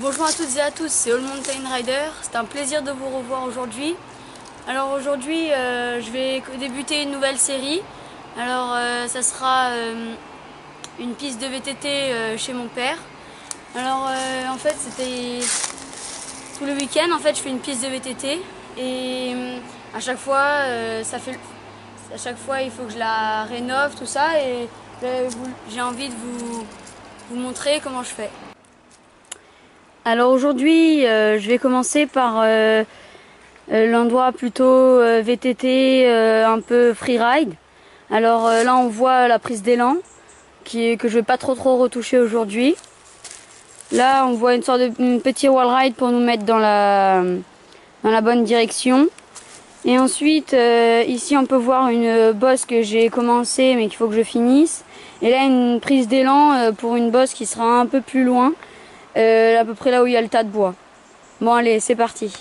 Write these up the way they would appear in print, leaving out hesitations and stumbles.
Bonjour à toutes et à tous, c'est All Mountain Rider. C'est un plaisir de vous revoir aujourd'hui. Alors aujourd'hui, je vais débuter une nouvelle série. Alors ça sera une piste de VTT chez mon père. Alors en fait, c'était tout le week-end. En fait, je fais une piste de VTT et à chaque fois, à chaque fois, il faut que je la rénove, tout ça. Et j'ai envie de vous montrer comment je fais. Alors aujourd'hui, je vais commencer par l'endroit plutôt VTT, un peu freeride. Alors là, on voit la prise d'élan que je vais pas trop retoucher aujourd'hui. Là, on voit une sorte de petit wall ride pour nous mettre dans la bonne direction. Et ensuite, ici, on peut voir une bosse que j'ai commencé mais qu'il faut que je finisse. Et là, une prise d'élan pour une bosse qui sera un peu plus loin, à peu près là où il y a le tas de bois. Bon, allez, c'est parti.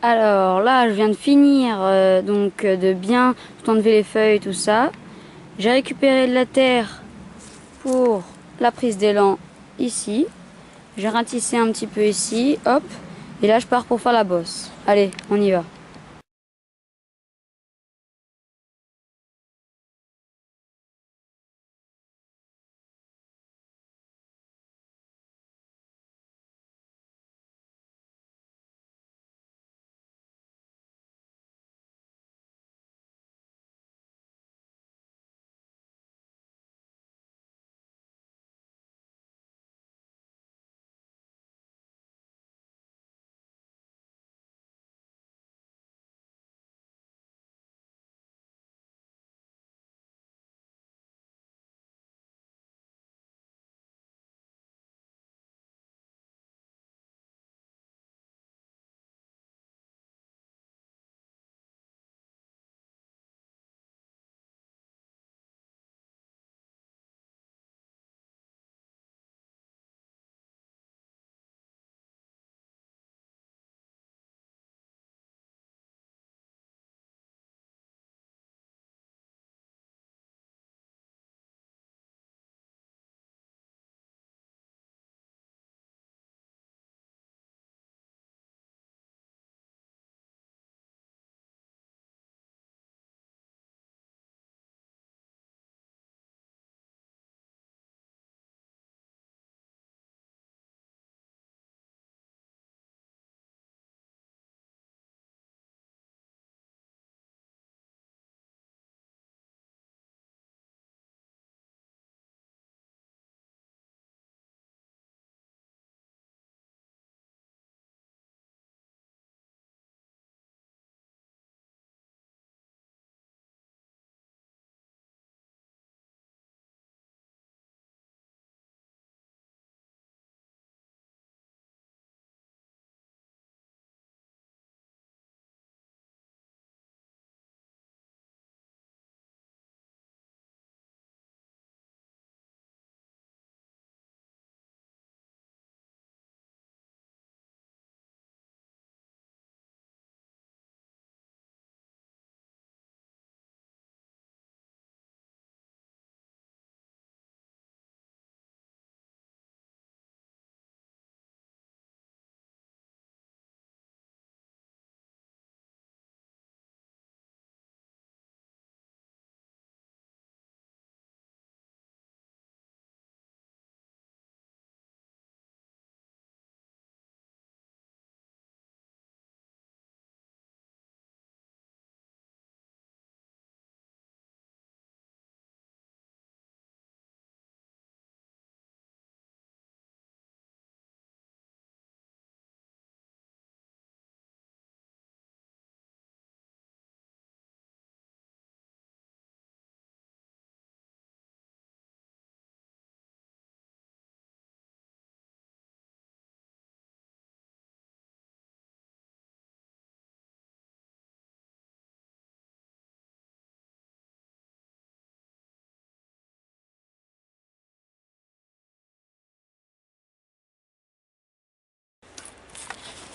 Alors là, je viens de finir de bien tout enlever les feuilles, tout ça. J'ai récupéré de la terre pour la prise d'élan ici. J'ai ratissé un petit peu ici, hop. Et là, je pars pour faire la bosse. Allez, on y va.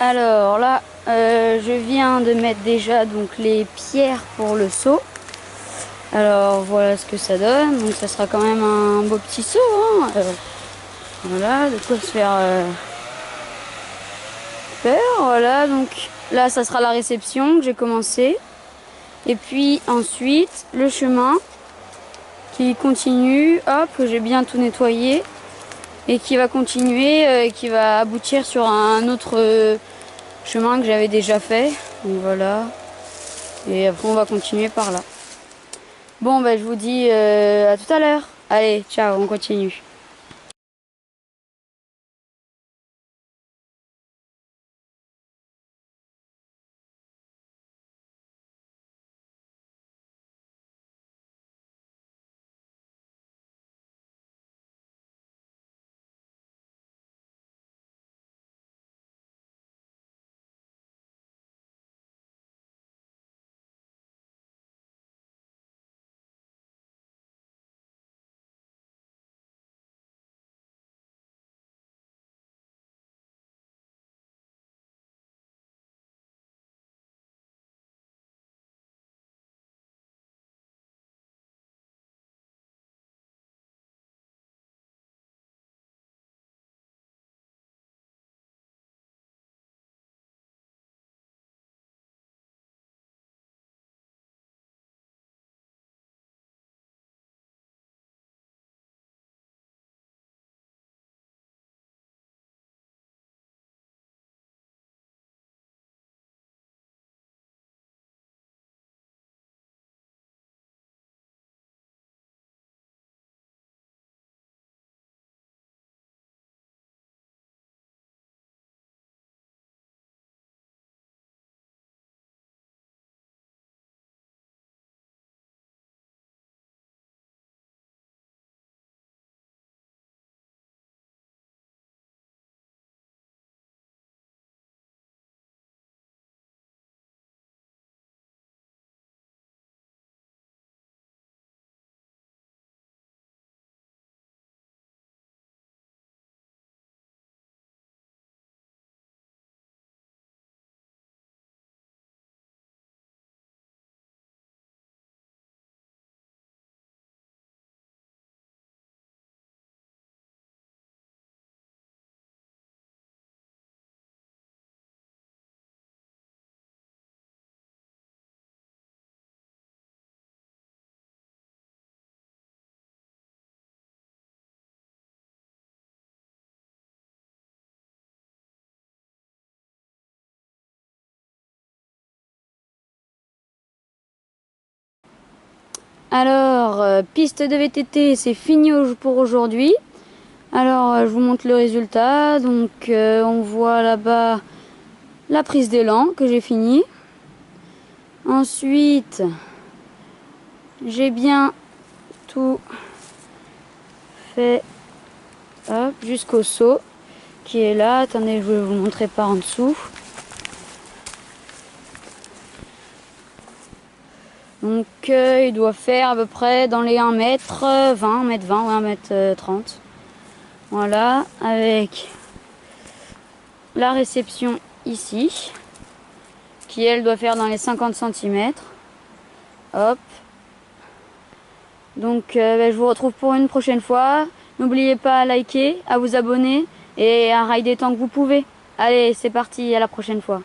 Alors là, je viens de mettre déjà donc les pierres pour le seau. Alors voilà ce que ça donne. Donc ça sera quand même un beau petit seau. Hein. Voilà, de quoi se faire faire. Voilà, donc là ça sera la réception que j'ai commencé. Et puis ensuite le chemin qui continue. Hop, que j'ai bien tout nettoyé. Et qui va continuer, et qui va aboutir sur un autre chemin que j'avais déjà fait. Donc voilà. Et après on va continuer par là. Bon ben je vous dis à tout à l'heure. Allez, ciao, on continue. Alors, piste de VTT, c'est fini pour aujourd'hui. Alors, je vous montre le résultat. Donc, on voit là-bas la prise d'élan que j'ai fini. Ensuite, j'ai bien tout fait jusqu'au seau qui est là. Attendez, je vais vous montrer par en dessous. Donc il doit faire à peu près dans les 1m20, 1m20 ou 1m30. Voilà, avec la réception ici, qui elle doit faire dans les 50 cm. Hop. Donc je vous retrouve pour une prochaine fois. N'oubliez pas à liker, à vous abonner et à rider tant que vous pouvez. Allez, c'est parti, à la prochaine fois.